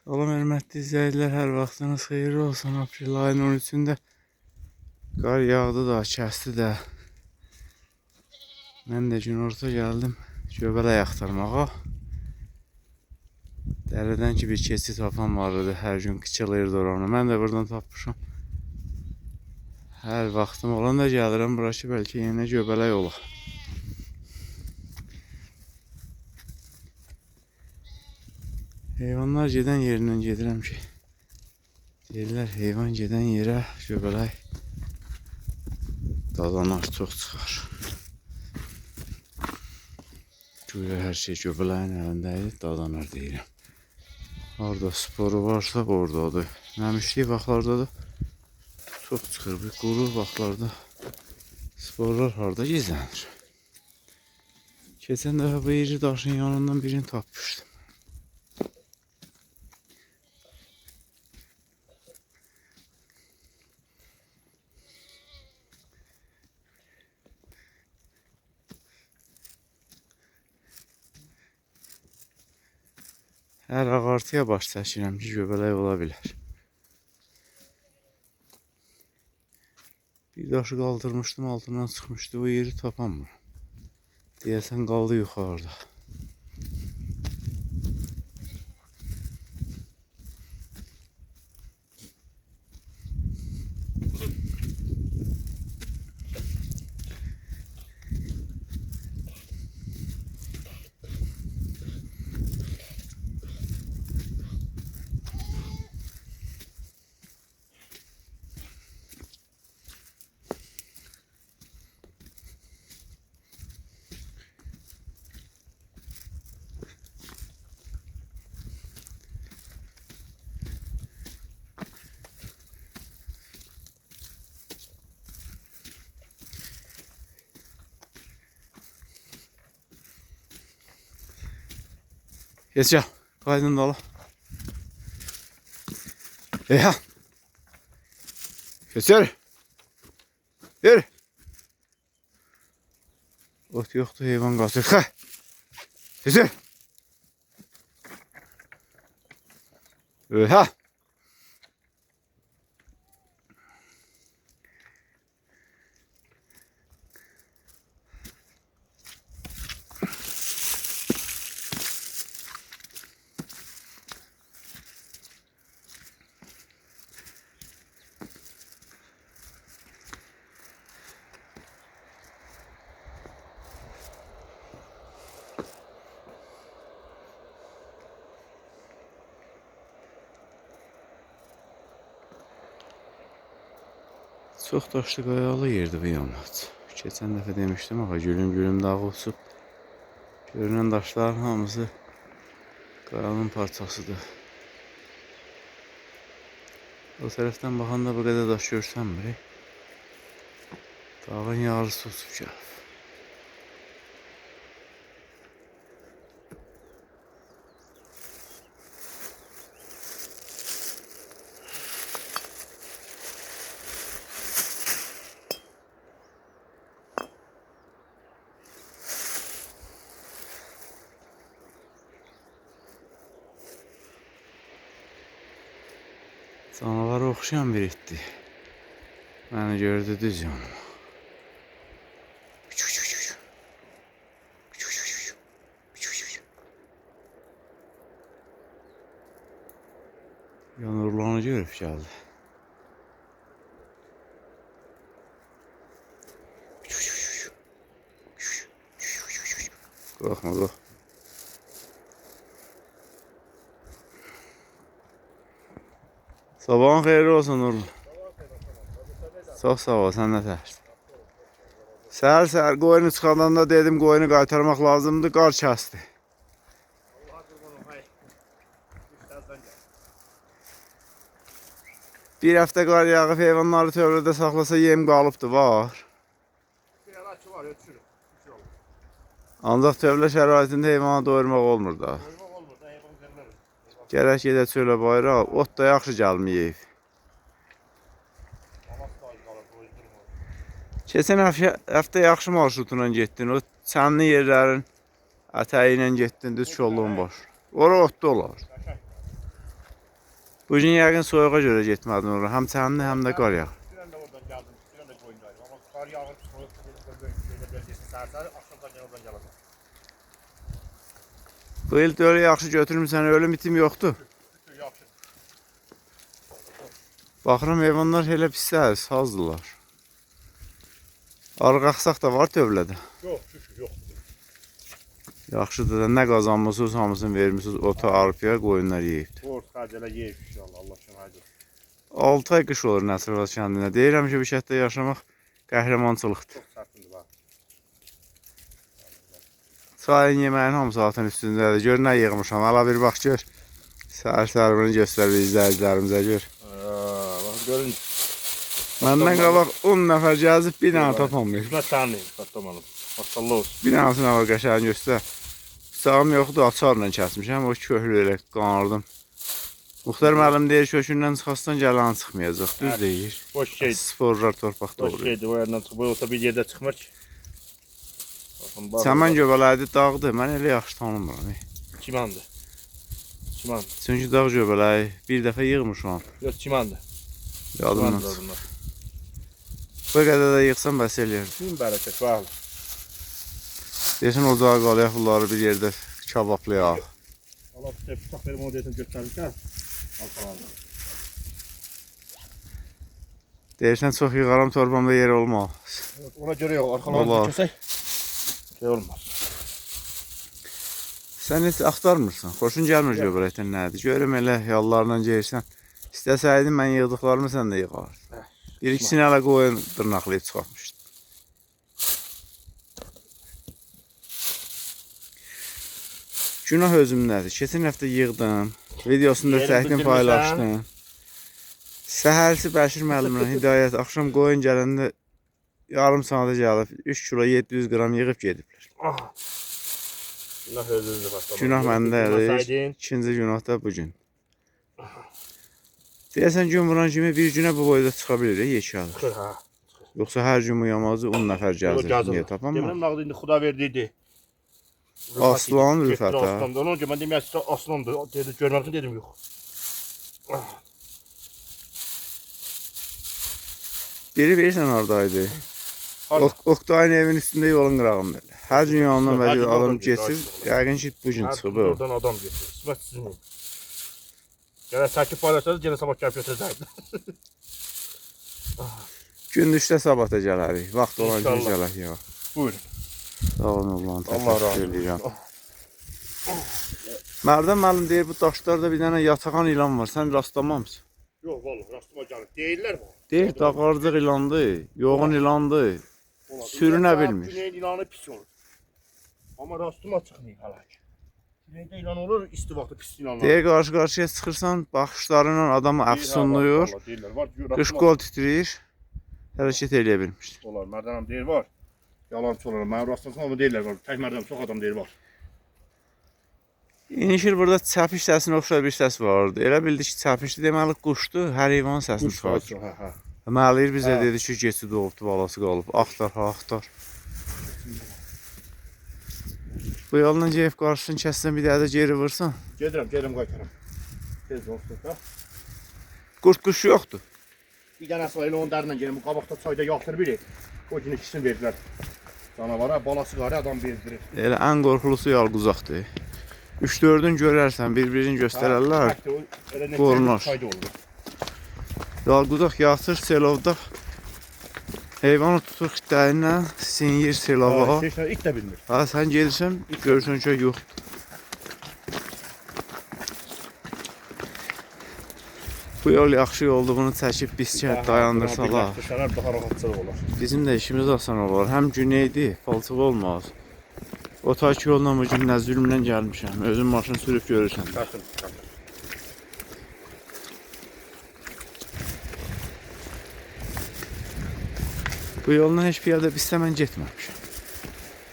Salam hörmətli izləyicilər, hər vaxtınız xeyirli olsun. Aprel ayının 13-də qar yağdı da, kəsdi də. Mən də günorta gəldim göbələk axtarmağa. Dərədən ki bir keçid tapan var idi, hər gün qıçılıyırdı oranı. Mən də buradan tapmışam. Hər vaxtım olanda gəlirəm bura ki, bəlkə yenə göbələk olar. Heyvanlar gedən yerindən gedirəm ki, deyirlər heyvan gedən yerə göbələk dadanar çox çıxar. Güya hər şey göbələyin əlindəydi, dadanar deyirəm. Orada sporu varsa oradadır. Məmişlik vaxtlarda da çox çıxır. Bir quru vaxtlarda sporlar harda gizlənir. Keçən dəfə bu iri daşın yanından birini tapmışdım. Hər ağartıya baş çəkirəm ki, göbələk ola bilər. Bir daşı qaldırmışdım, altından çıxmışdı, o yeri tapamıram. Deyəsən qaldı yuxarıda. Geç gel. Kaydın dala. Ya. Geçer. Yürü. Ot yoktu, heyvan kaçır. Ha. Geçer. Ha. Çox daşlı qayalı yerdi bu yamaç. Keçən dəfə demişdim, ağa gülüm dağı uçub. Görünən daşların hamısı qayanın parçasıdır. O tərəfdən baxanda bu qədər daş görsənmir. Dağın yarısı uçub gəlib. Canavara oxşayan bir itdi. Məni gördü düz yanıma. Yanurlanı görüb gəldi. Qorxma, qorxma. Sabahın xeyirli olsun Nurlu. Çox sağ ol, sən nə tərsin? Səhər qoyunu çıxandan da dedim qoyunu qaytarmaq lazımdır, qar kəsdi. Bir həftə qar yağıb heyvanları tövlədə saxlasa yem qalıbdı, var. Ancaq tövlə şəraitində heyvanı doyurmaq olmur da. Gərək gedə çölə bayra, ot da yaxşı gəlməyib. Keçən həftə yaxşı marşrutla getdin, o çənli yerlərin ətəyi ilə getdin, düz çolluğun boş. Ora otda olar. Bugün yəqin soyuğa görə getmədin ora. Həm çəmli, həm də qar yağır. Dünən də oradan gəldim, dünən də qoyun gəldim. Amma qar yağır, soyuq dedim, belə səhər-səhər axşamdan gələn oradan gələcəm. Bu il dölə yaxşı götürmüsən, ölüm itim yoxdur. Yaxşı. Baxıram heyvanlar elə pislər, sazdılar. Arıq axsaq da var tövlədə. Yox, şükür, yox. Yaxşıdır da nə qazanmısınız, hamısını vermişsiniz ota, arpaya, qoyunlar yeyibdir. Ort xərcələ yeyib inşallah, Allah şəhid olsun. 6 ay qış olur Nəsrabad kəndinə. Deyirəm ki, bu şəhətdə yaşamaq qəhrəmançılıqdır. Çox sərtdir bax. Çayın yeməyin hamısı altın üstündədir. Gör nə yığmışam. Hala bir bax gör. Səhər-səhər bunu göstər bir izləyicilərimizə gör. Bax görün. Məndən qabaq 10 nəfər gəzib bir dənə tapamayıb. Şuna sənliyim, tapamalım. Maşallah olsun. Bir dənəsini var qəşəng göstər. Bıçağım yoxdur, açarla kəsmişəm. O köhlü elə qanardım. Muxtar müəllim deyir kökündən çıxasdan gələn çıxmayacaq. Düz deyir. Boş şeydir. Sporlar torpaqda Boş olur. şeydir, o yerdən çıxıb, olsa bir yerdə çıxmır ki. Səmən göbələdi dağdır. Mən elə yaxşı tanımıram. Çimandır. Çiman. Çünki dağ göbələyi bir dəfə yığmışam. Yox, çimandır. Yadımdan. Çimandır bunlar. Bu qədər də yığsam bəs eləyər. Min bərəkət, bağlı. Deyəsən ocağa qalıyaq bunları bir yerdə kabablayaq. Allah tutaq verim onu deyəsən götürürsən. Al falan. Deyirsən çox yığaram torbamda yer olmaz. Ona görə yox, arxalarını kösək. Şey olmaz. Sən heç axtarmırsan. Xoşun gəlmir göbələkdən nədir? Görüm elə yallarla gəlirsən. İstəsəydin mən yığdıqlarımı sən də yığardın. Bir ikisini hələ qoyun dırnaqlayıb çıxartmışdın. Günah özümdədir. Keçən həftə yığdım. Videosunu da çəkdim, paylaşdım. Səhərsi Bəşir müəllimlə Hidayət axşam qoyun gələndə yarım saata gəlib 3 kilo 700 qram yığıb gediblər. Günah özünüzdür başda. Günah məndədir. İkinci günah da bugün. Deyəsən gün vuran kimi bir günə bu boyda çıxa bilir yekə alır. Çıxır ha. Yoxsa hər gün uyamazı 10 nəfər gəzir. Niyə tapamam? Demirəm nağdı indi Xuda verdiydi. Aslan Rüfət ha. Aslandır. Onun üçün mən demək sizə aslandır. Dedi görmədim dedim yox. Biri bilirsən haradaydı? Oktayın evinin üstündə yolun qırağında. Hər gün yanından bəlkə adam geçir. Yəqin ki bu gün çıxıb o. Oradan adam geçir. İsmət sizin. Gələ çəkib paylaşsanız yenə sabah gəlib götürəcəkdim. Gün düşdə sabah da gələrik. Vaxt olan gün gələrik ya. Buyurun. Sağ olun Allah'ın Allah razı təşəkkür edirəm. Mərdən müəllim deyir bu daşlarda bir dənə yatağan ilan var. Sən rastlamamısın? Yox vallahi rastıma gəlib. Deyirlər mi? Deyir dağarcıq ilandı, yoğun ilandı. Sürünə bilmir. Güneydə ilanı pis olur. Amma rastıma çıxmayıb hələ ki. Güneydə ilan olur, isti vaxtı pis ilanlar. Deyir qarşı-qarşıya çıxırsan, baxışlarıyla adamı əfsunluyur. Qış qol titrəyir, hərəkət eləyə bilmir. Olar, Mərdanam deyir var. Yalançı olur. Mən rastlasam ama deyirlər var. Tək Mərdanam çox adam deyir var. İnişir burada çəpiş səsinə oxşar bir səs vardı. Elə bildi ki, çəpişdi deməli quşdu, hər heyvanın səsini çıxarır. Məliyir bizə dedi ki, keçi doğubdu, balası qalıb. Axtar, axtar. Bu yolla gəlib qarşısını kəssən bir daha da geri vursan. Gedirəm qaytaram. Tez olsun da. Qurt quş yoxdur. Bir dənə sayılı onun dərindən gəlin. Bu qabaqda çayda yaxtır biri. O gün ikisini verdilər. Canavara, balası qarı adam verdirir. Elə ən qorxulusu yalquzaqdır. 3-4-ün görərsən, bir-birini göstərərlər. Qorunur. Yalquzaq yatır selovda. Heyvanı tutur xitlərlə, sinir selova. İt də bilmir. Ha, sən gelirsən, görürsən ki, yoxdur. Bu yol yaxşı yoldur, bunu çəkib biz dayandırsalar. Daha rahatçılıq olar. Bizim də işimiz asan olar. Həm güneydir, palçıq olmaz. O taki yolla bu gün nə zülmdən gəlmişəm. Özüm maşın sürüb görürsən. Bu yolla heç piyada bizdə mən getməmişəm.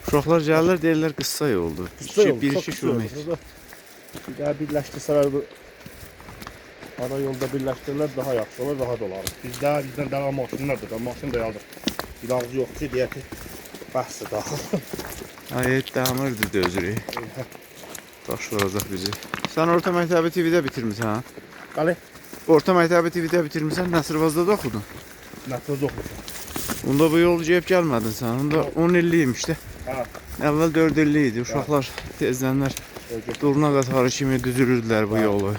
Uşaqlar gəlirlər, deyirlər qısa yoldur. 1-2 kilometr. Bir daha birləşdirsələr bu ana yolda birləşdirilər daha yaxşı olur, rahat olar. Bizdən daha maşınlardır da, maşın da yazır. İlağız yox ki, deyək ki, bəhsdir daha. Ay, dəmirdir dözürü. Daş vuracaq bizi. Sən orta məktəbi TV-də bitirmisən, ha? Bəli. Orta məktəbi TV-də bitirmisən, Nəsirvazda da oxudun. Nəfəz oxumuşam. Onda bu yolu gəlib gəlmədin sən. Onda 10 illiymiş də. Hə. Əvvəl 4 illik idi. Uşaqlar tezdənlər durna qatarı kimi düzülürdülər bu yolu.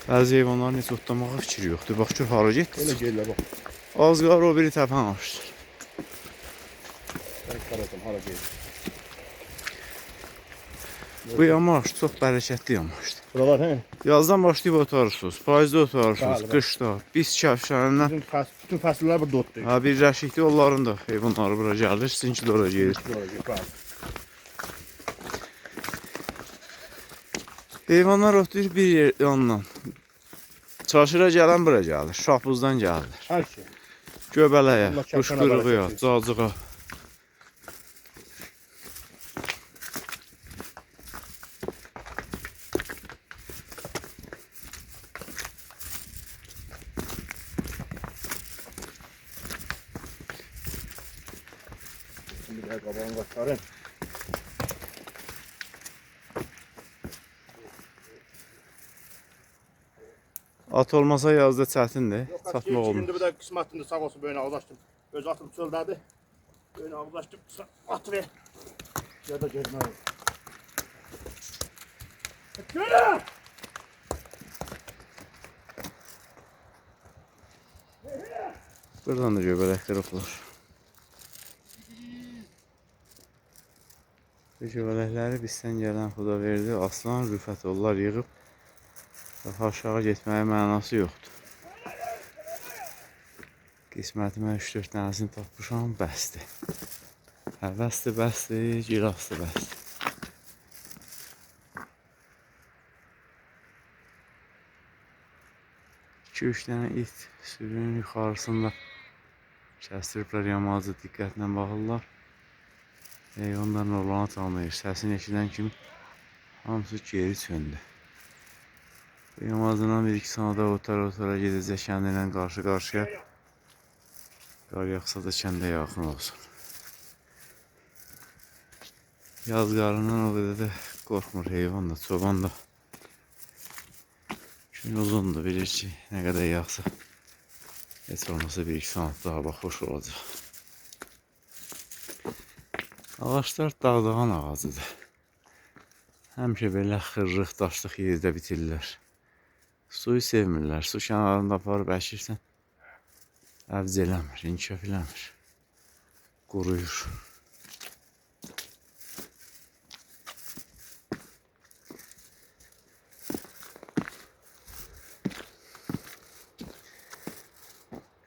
Bəzi heyvanların heç otlamağa fikri yoxdur. Bax gör hara getdi. Elə gəlirlər bax. Az qalır o biri təpən açdı. Mən qarasam hara gəlir. Bu yamaç çox bərəkətli yamaçdır. Buralar hə. Yazdan başlayıb otarırsınız, payızda otarırsınız, Bəli, bəli. qışda, biz kəfşərindən. Bütün fəsillər burada otdur. Ha, birləşikdə onların da heyvanları bura gəlir, sizinki də ora gelir. Heyvanlar otlayır bir yandan. Çaşıra gələn bura gəlir, şapuzdan gəlir. Hər şey. Göbələyə, Allah quş kəfənə qırığıya, bərəkət cacığa. Şimdi gəl qabağını qaçarın. At olmasa yazda çətindir, çatmaq olmur. Şimdi bir də qismətində sağ olsun böyünə ağlaşdım. Öz atım çöldədir. Böyünə ağlaşdım. At ver. Ya da gezmək olur. Gülü! Buradan da göbələklər oxular. Bu göbələkləri bizdən gələn xuda verdi. Aslan, Rüfət onlar yığıb. Daha aşağı getməyə mənası yoxdur. Qismətimə 3-4 dənəsini tapmışam, bəsdir. Həvəsdir, bəsdir, girasdır, bəsdir. İki-üç dənə it sürünün yuxarısında kəstiriblər yamacı, diqqətlə baxırlar. Onların oğlanı tanıyır, səsini eşidən kimi hamısı geri çöndü. Bu yamacından 1-2 sanada otara gedəcək kəndi ilə qarşı-qarşıya. Qar yağsa da kəndə yaxın olsun. Yaz qarından o qədər də qorxmur heyvan da, çoban da. Gün uzundur, bilir ki, nə qədər yağsa heç olmasa 1-2 saat daha bax, xoş olacaq. Ağaçlar dağdağan ağacıdır. Həmişə belə xırrıq, daşlıq yerdə bitirirlər. Suyu sevmirlər. Su kənarında aparıb əkirsən, əvz eləmir, inkişaf eləmir. Quruyur.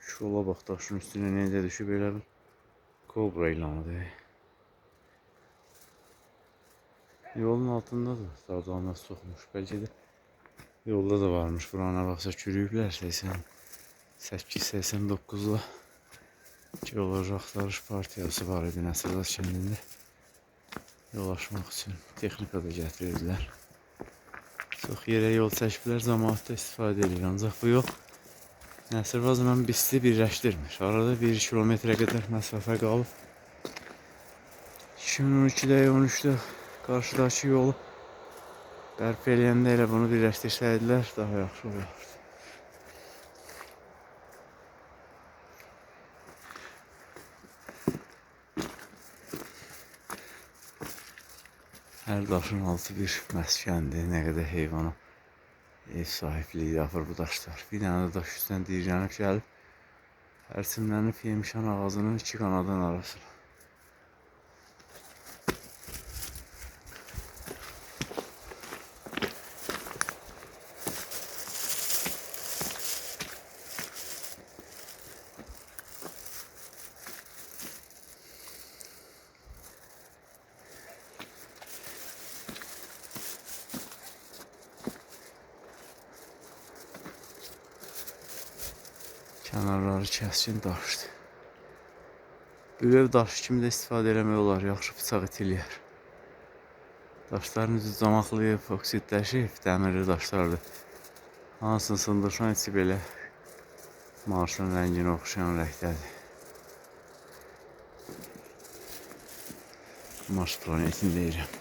Şola bax, daşın üstünə necə düşüb elə bir kobra ilanıdır. Yolun altında da dağdanlar soxmuş. Bəlkə də yolda da varmış. Burana baxsa çürüyüblər 88-89'da. Geoloji Axtarış Partiyası var idi Nəsirvaz kəndində. Yol aşmaq üçün texnika da gətirirdilər. Çox yerə yol çəkiblər, cəmaət də istifadə edir. Ancaq bu yol Nəsirvazla Bisti birləşdirmir. Arada 1 kilometrə qədər məsafə qalıb. 2012-də, 13-də qarşıdakı yolu bərpa eləyəndə elə bunu birləşdirsəydilər daha yaxşı olardı. Hər daşın altı bir məskəndir. Nə qədər heyvana ev sahibliyi yapır bu daşlar. Bir dənə də daş üstdən dirgənib gəlib hərçimlənib yemişan ağacının 2 qanadın arasına. Kənarları kəskin daşdır. Bütöv daşı kimi də istifadə eləmək olar, yaxşı bıçaq itiliyər. Daşların üzü camaqlayıb, oksidləşib, dəmirli daşlardır. Hansını sındırsan içi belə marşın rənginə oxşayan rəngdədir. Mars planetini deyirəm.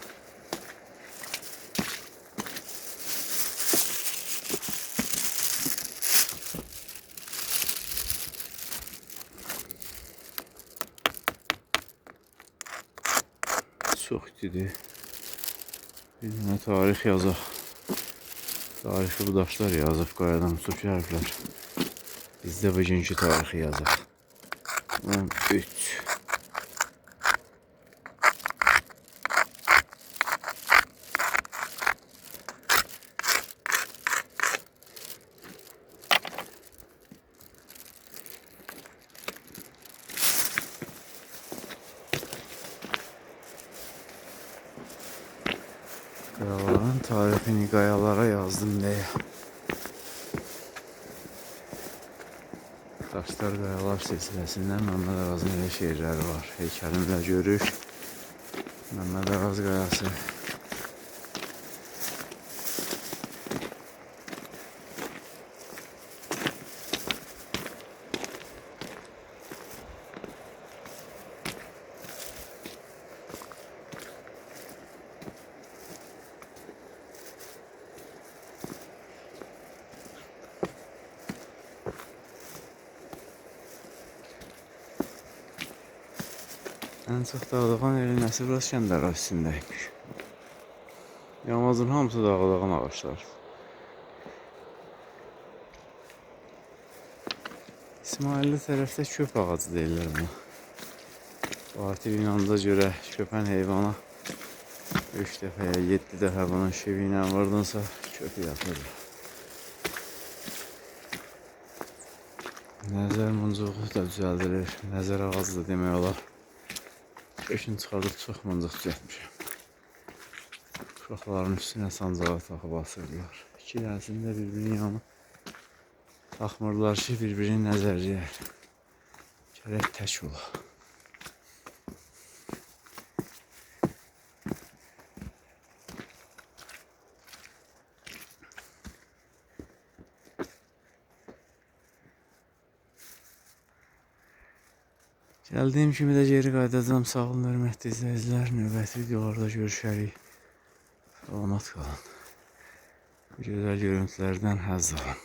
kütüdür. Bir dənə tarix yazaq. Tarixi bu daşlar yazıb qayadan tutub gəliblər. Biz də bugünkü tarixi yazaq. 13. Qayaların tarixini qayalara yazdım deyə. Daşlar Qayalar silsiləsindən Məmməd Arazın elə şeirləri var. Heykəlimlə görüş. Məmməd Araz qayası. Ən çox dağdağan eli Nəsir Özkənd ərazisindəymiş. Yamacın hamısı dağdağan ağaçlar. İsmailli tərəfdə köp ağacı deyirlər buna. Fatih inanca görə köpən heyvana 3 dəfəyə 7 dəfə bunun şivi ilə vurdunsa köpü yatır. Nəzər muncuğu da düzəldilir. Nəzər ağacı da demək olar. Kökünü çıxardıb çox muncuq düzəltmişəm. Uşaqların üstünə sancağı taxıb asırlar. İki dənəsində bir-birinin yanı taxmırlar ki, bir-birinin nəzərliyə. Gərək tək ola. Gəldiyim kimi də geri qayıdacağım. Sağ olun, hörmətli izləyicilər. Növbəti videolarda görüşərik. Salamat qalın. Bu gözəl görüntülərdən həzz alın.